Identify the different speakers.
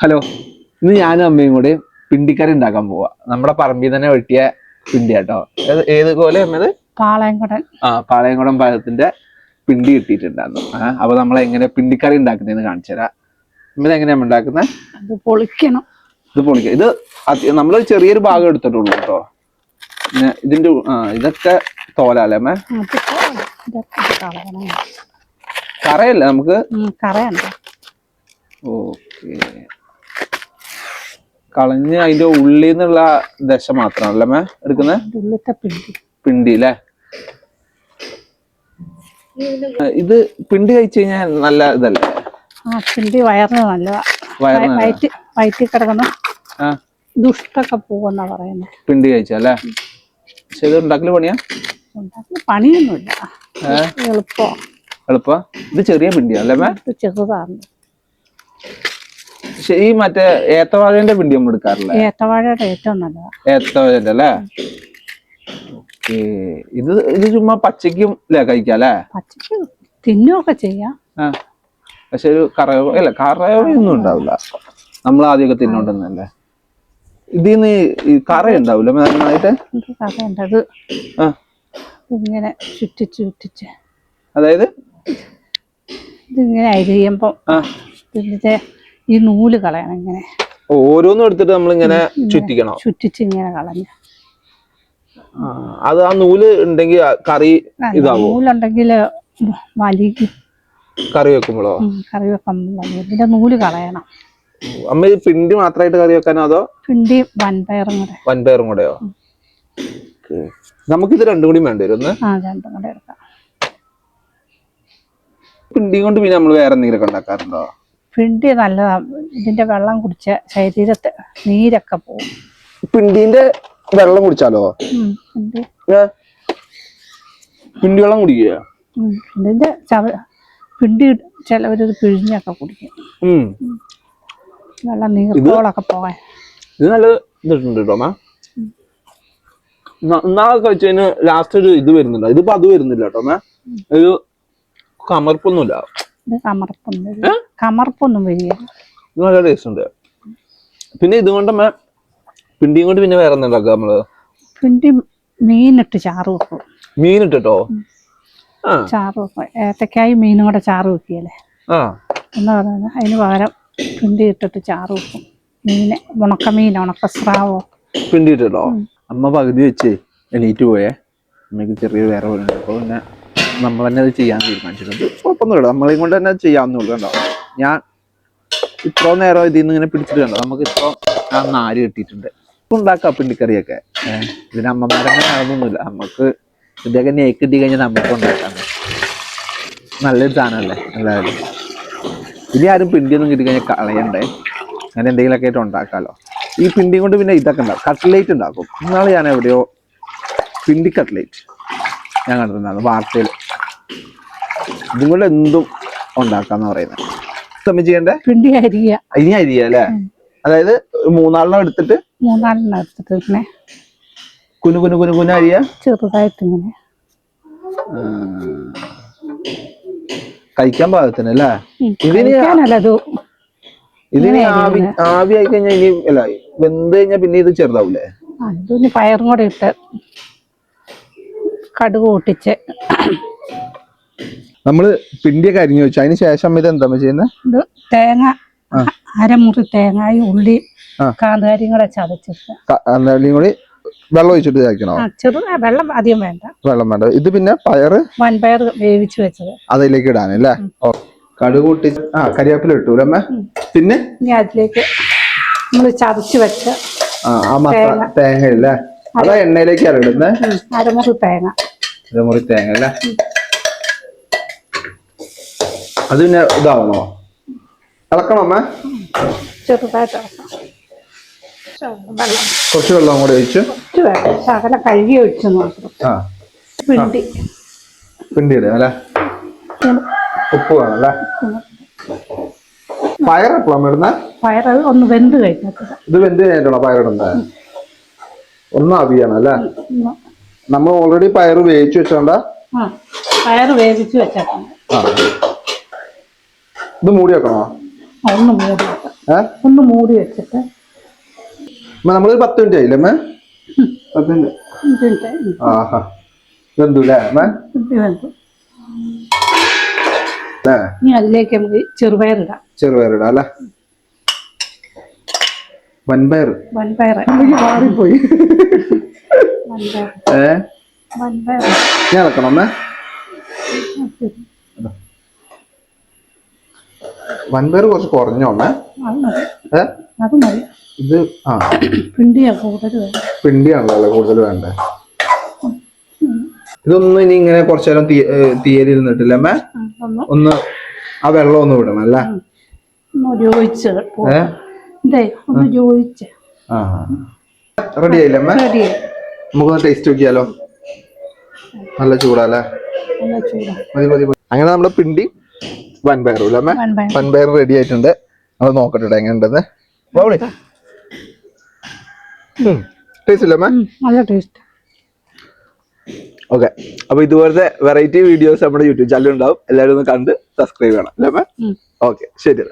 Speaker 1: Hello, ഇന്ന് ഞാനും അമ്മയും കൂടി പിണ്ടിക്കറി ഉണ്ടാക്കാൻ പോവാ. നമ്മുടെ പറമ്പിൽ തന്നെ വെട്ടിയ പിണ്ടി കേട്ടോ. ഏത് പോലെ അമ്മത്?
Speaker 2: പാളയംകുടൻ.
Speaker 1: പാളയംകുടൻ പഴത്തിന്റെ പിണ്ടി കിട്ടിയിട്ടുണ്ടായിരുന്നു. അപ്പൊ നമ്മൾ എങ്ങനെ പിണ്ടിക്കറി ഉണ്ടാക്കുന്നതെന്ന് കാണിച്ചു തരാം. അമ്മത് എങ്ങനെയാ ഉണ്ടാക്കുന്നത്?
Speaker 2: ഇത് പൊളിക്കണം.
Speaker 1: ഇത് നമ്മൾ ചെറിയൊരു ഭാഗം എടുത്തിട്ടുള്ളൂ കേട്ടോ. പിന്നെ ഇതിന്റെ ഇതൊക്കെ തോലല്ലേ അമ്മ? കറയല്ല നമുക്ക്. ഓക്കെ, കളഞ്ഞ് അതിന്റെ ഉള്ളിൽ നിന്നുള്ള ദശ മാത്രമാണല്ലേ അമ്മ എടുക്കുന്നത്? പിണ്ടി അല്ലേ? ഇത് പിണ്ടി കഴിച്ചു കഴിഞ്ഞാൽ നല്ല ഇതല്ലേ?
Speaker 2: പിണ്ടി വയറിന് നല്ലതാ. വയറ്റിൽ കിടക്കുന്ന ദുഷ്ടൊക്കെ പോവെന്നാ പറയുന്നത്
Speaker 1: പിണ്ടി കഴിച്ചല്ലേ. പക്ഷെ ഇത് ഉണ്ടാക്കല് പണിയാ?
Speaker 2: പണിയൊന്നുമില്ല,
Speaker 1: എളുപ്പ. ഇത് ചെറിയ പിണ്ടിയാണല്ലേ അമ്മ?
Speaker 2: ചെറുതാണ്.
Speaker 1: ഈ മറ്റേ ഏത്തവാഴന്റെ പിണ്ടി നമ്മൾ എടുക്കാറില്ല?
Speaker 2: ഏത്തവാഴയുടെ ഏറ്റവും നല്ലതാ
Speaker 1: ഏത്തവാഴന്റെ അല്ലേ? ഓക്കെ. ഇത് ചുമ്മാ പച്ചക്കും കഴിക്കാല്ലേ?
Speaker 2: പച്ചക്ക് തിന്നുമൊക്കെ ചെയ്യാം.
Speaker 1: പക്ഷെ ഒരു കറയൊന്നും ഉണ്ടാവില്ല. നമ്മൾ ആദ്യമൊക്കെ തിന്നോണ്ടെന്നല്ലേ. ഇതിന്ന് കറ ഉണ്ടാവില്ല നന്നായിട്ട്?
Speaker 2: കറയുണ്ടത് ഇങ്ങനെ ചുറ്റിച്ച്.
Speaker 1: അതായത്
Speaker 2: ഇതിങ്ങനെ അരിയുമ്പോ ഇതിന്റെ ഈ നൂല് കളയണം. ഇങ്ങനെ
Speaker 1: ഓരോന്നും എടുത്തിട്ട് നമ്മൾ ഇങ്ങനെ ചുറ്റിക്കണം.
Speaker 2: ചുറ്റിച്ച് ഇങ്ങനെ കളഞ്ഞ
Speaker 1: അത് ആ നൂല് ഉണ്ടെങ്കിൽ കറി ഇതാവും.
Speaker 2: നൂലുണ്ടെങ്കിൽ വലിക്കും.
Speaker 1: കറി വെക്കുമ്പോഴോ?
Speaker 2: കറി വെക്കുമ്പോ ഇതിന്റെ നൂല് കളയണം.
Speaker 1: അമ്മ ഈ പിണ്ടി മാത്രമായിട്ട് കറി വെക്കാനോ അതോ
Speaker 2: പിണ്ടി വൻപയറും കൂടെയോ?
Speaker 1: നമുക്കിത് രണ്ടും കൂടി വേണ്ടി വരും.
Speaker 2: രണ്ടും കൂടെ എടുക്കാം.
Speaker 1: പിണ്ടി കൊണ്ട് പിന്നെ നമ്മൾ വേറെ എന്തെങ്കിലും ഉണ്ടാക്കാറുണ്ടോ?
Speaker 2: പിണ്ടി നല്ലതാ. ഇതിന്റെ വെള്ളം കുടിച്ച ശരീരത്തെ നീരൊക്കെ പോകും.
Speaker 1: പിണ്ടിന്റെ വെള്ളം കുടിച്ചാലോ? പിണ്ടി വെള്ളം കുടിക്കുക?
Speaker 2: ഇതിന്റെ പിണ്ടി ചിലവരത് പിഴിഞ്ഞൊക്കെ കുടിക്കും. വെള്ളം നീർക്കോളൊക്കെ പോകാൻ.
Speaker 1: ഇത് നല്ല ഇട്ടുണ്ട് കേട്ടോ. നാളെ കഴിച്ചതിന് ലാസ്റ്റ് ഒരു ഇത് വരുന്നുണ്ട്. ഇതിപ്പോ അത് വരുന്നില്ല കേട്ടോ. ഒരു കമർപ്പൊന്നുമില്ല.
Speaker 2: കമർപ്പൊന്നും വരിക.
Speaker 1: നല്ല ടേസ്റ്റ് ഉണ്ട്. പിന്നെ ഇതുകൊണ്ട് പിണ്ടിയും കൊണ്ട് പിന്നെ വേറെ എന്തുണ്ടാക്കുക നമ്മള്?
Speaker 2: പിണ്ടി മീനിട്ട് ചാറ് വെക്കും.
Speaker 1: മീനിട്ടോ?
Speaker 2: ചാറ് വെക്കും. ഏത്തക്കായി മീനും കൂടെ ചാറ് വെക്കിയല്ലേ എന്ന് പറഞ്ഞാൽ അതിന് പകരം പിണ്ടി ഇട്ടിട്ട് ചാറ് വെക്കും. ഉണക്ക സ്രാവോ
Speaker 1: പിണ്ടി ഇട്ടോ? അമ്മ പകുതി വെച്ച് എണീറ്റ് പോയേ. അമ്മക്ക് ചെറിയൊരു വേറെ പോലെ. അപ്പൊ പിന്നെ നമ്മൾ തന്നെ അത് ചെയ്യാൻ തീരുമാനിച്ചിട്ടുണ്ട്. കുഴപ്പമൊന്നുമില്ല, നമ്മളെയും കൊണ്ട് തന്നെ ചെയ്യാവുന്നുള്ളൂ. കണ്ടോ, ഞാൻ ഇത്രോ നേരം ഇതിൽ നിന്ന് ഇങ്ങനെ പിടിച്ചിട്ട് കണ്ടോ, നമുക്ക് ഇത്രോ നാര് കിട്ടിയിട്ടുണ്ട്. ഉണ്ടാക്കാം പിണ്ടിക്കറിയൊക്കെ. ഇതിന് അമ്മമാരങ്ങനെ ആകുന്നൊന്നുമില്ല. നമുക്ക് ഇതൊക്കെ നെയ്ക്ക് കിട്ടി കഴിഞ്ഞാൽ നമുക്ക് ഉണ്ടാക്കാം. നല്ലൊരു സാധനമല്ലേ എല്ലാവരും. ഇനി ആരും പിണ്ടിയൊന്നും കിട്ടിക്കഴിഞ്ഞാൽ കളയണ്ടേ. അങ്ങനെ എന്തെങ്കിലുമൊക്കെ ആയിട്ട് ഉണ്ടാക്കാമല്ലോ. ഈ പിണ്ടി കൊണ്ട് പിന്നെ ഇതൊക്കെ ഉണ്ടാക്കും, കട്ട്ലേറ്റ് ഉണ്ടാക്കും. ഇന്നാളെ ഞാൻ എവിടെയോ പിണ്ടി കട്ട്ലേറ്റ് ഞാൻ കണ്ടിട്ടുണ്ടായിരുന്നു വാർത്തയിൽ. ഇതും കൊണ്ട് എന്തും ഉണ്ടാക്കാന്ന് പറയുന്നത്. നമ്മൾ ചെയ്യണ്ടേ?
Speaker 2: പിണ്ടി
Speaker 1: ഇനി അരിയ അല്ലേ? അതായത് മൂന്നാലെണ്ണം എടുത്തിട്ട്
Speaker 2: പിന്നെ
Speaker 1: കുനു അരിയ
Speaker 2: ചെറുതായിട്ട് ഇങ്ങനെ
Speaker 1: കഴിക്കാൻ പാകത്തിന് അല്ലേ? ഇതിന് ആവി ആയി കഴിഞ്ഞാൽ ഇനി അല്ല വെന്ത് കഴിഞ്ഞാൽ പിന്നെ ഇത് ചെറുതാവൂലേ?
Speaker 2: ഇതിന് പയറും കൂടെ ഇട്ട് കടുക് പൊട്ടിച്ച്
Speaker 1: നമ്മള് പിണ്ടിയൊക്കെ അരിഞ്ഞു വെച്ചു. അതിന് ശേഷം ഇത് എന്താ ചെയ്യുന്നത്?
Speaker 2: ഇത് തേങ്ങ, അരമുറി തേങ്ങയും ഉള്ളി കാന്താരിയും കൂടെ ചതച്ചിട്ട്
Speaker 1: കൂടി വെള്ളം ഒഴിച്ചിട്ട് ചതയ്ക്കണോ?
Speaker 2: വെള്ളം അധികം വേണ്ട.
Speaker 1: വെള്ളം വേണ്ട. ഇത് പിന്നെ
Speaker 2: വൻപയർ വേവിച്ച് വെച്ചത് അതിലേക്ക്
Speaker 1: ഇടാനല്ലേ? കടുക് പൊട്ടിച്ച് കരിവേപ്പില ഇട്ടു അമ്മ. പിന്നെ
Speaker 2: അതിലേക്ക് നമ്മള് ചതച്ച് വെച്ച
Speaker 1: തേങ്ങ അല്ലേ? അതാ എണ്ണയിലേക്കാണ് ഇടുന്നത്?
Speaker 2: അരമുറി
Speaker 1: തേങ്ങ അല്ലേ? അത് പിന്നെ ഇതാവണോ? ഇളക്കണോ അമ്മ?
Speaker 2: ചെറുതായിട്ട്
Speaker 1: കുറച്ച് വെള്ളം കൂടെ ഒഴിച്ച്
Speaker 2: ശകലം കഴുകി ഒഴിച്ചു മാത്രം.
Speaker 1: പിണ്ടി ഇടുക അല്ലേ? ഉപ്പ് വേണല്ലേ? പയറെപ്പോഴാണ് ഇടുന്നത്?
Speaker 2: പയർ ഒന്ന് വെന്ത് കഴിഞ്ഞത്.
Speaker 1: ഇത് വെന്ത് കഴിഞ്ഞിട്ടാണോ പയറിടുന്നത്? ഒന്ന് അവിയണം അല്ലേ? നമ്മൾ ഓൾറെഡി പയറ് വേവിച്ച് വെച്ചോണ്ടാ?
Speaker 2: പയറ് വേവിച്ച് വെച്ചേക്കണം.
Speaker 1: ഇത് മൂടി വെക്കണോ?
Speaker 2: ഒന്ന് മൂടി വെക്കാം. ഒന്ന് മൂടി വെച്ചിട്ട്
Speaker 1: നമ്മളൊരു 10 മിനിറ്റ് ആയില്ലേ അമ്മ? 10 മിനിറ്റ്.
Speaker 2: 5 മിനിറ്റ്.
Speaker 1: ആഹാ വെന്തു അല്ലേ അമ്മ?
Speaker 2: വെന്തു. ഇനി അതിലേക്ക് നമുക്ക് ചെറുപയറിടാം.
Speaker 1: ചെറുപയറിടാം അല്ലേ? വൻപയർ മാറിപ്പോയി. ഞാൻ ഇളക്കണം അമ്മ? വൻപയർ കുറച്ച് കുറഞ്ഞോ അമ്മ? ഇത് പിണ്ടിയാണല്ലോ കൂടുതൽ വേണ്ടേ? ഇതൊന്നും ഇനി ഇങ്ങനെ കുറച്ചു നേരം തീയലിരുന്നിട്ടില്ല അമ്മ? ഒന്ന് ആ വെള്ളം ഒന്ന് വിടണം അല്ലേ? റെഡി ആയില്ലേ അമ്മ? നമുക്കൊന്ന് ടേസ്റ്റ് നോക്കിയാലോ? നല്ല ചൂടാല്ലേ? അങ്ങനെ നമ്മള് പിണ്ടി വൻപയറും അല്ലേ അമ്മ? വൻപയർ റെഡി ആയിട്ടുണ്ട്. അത് നോക്കട്ടെ എങ്ങനെയുണ്ടെന്ന്. ടേസ്റ്റ് ഇല്ല അമ്മ?
Speaker 2: നല്ല ടേസ്റ്റ്.
Speaker 1: ഓക്കെ, അപ്പൊ ഇതുപോലത്തെ വെറൈറ്റി വീഡിയോസ് നമ്മുടെ യൂട്യൂബ് ചാനലിൽ ഉണ്ടാവും. എല്ലാവരും ഒന്ന് കണ്ട് സബ്സ്ക്രൈബ് ചെയ്യണം അല്ലേ അമ്മ? ഓക്കെ, ശരി.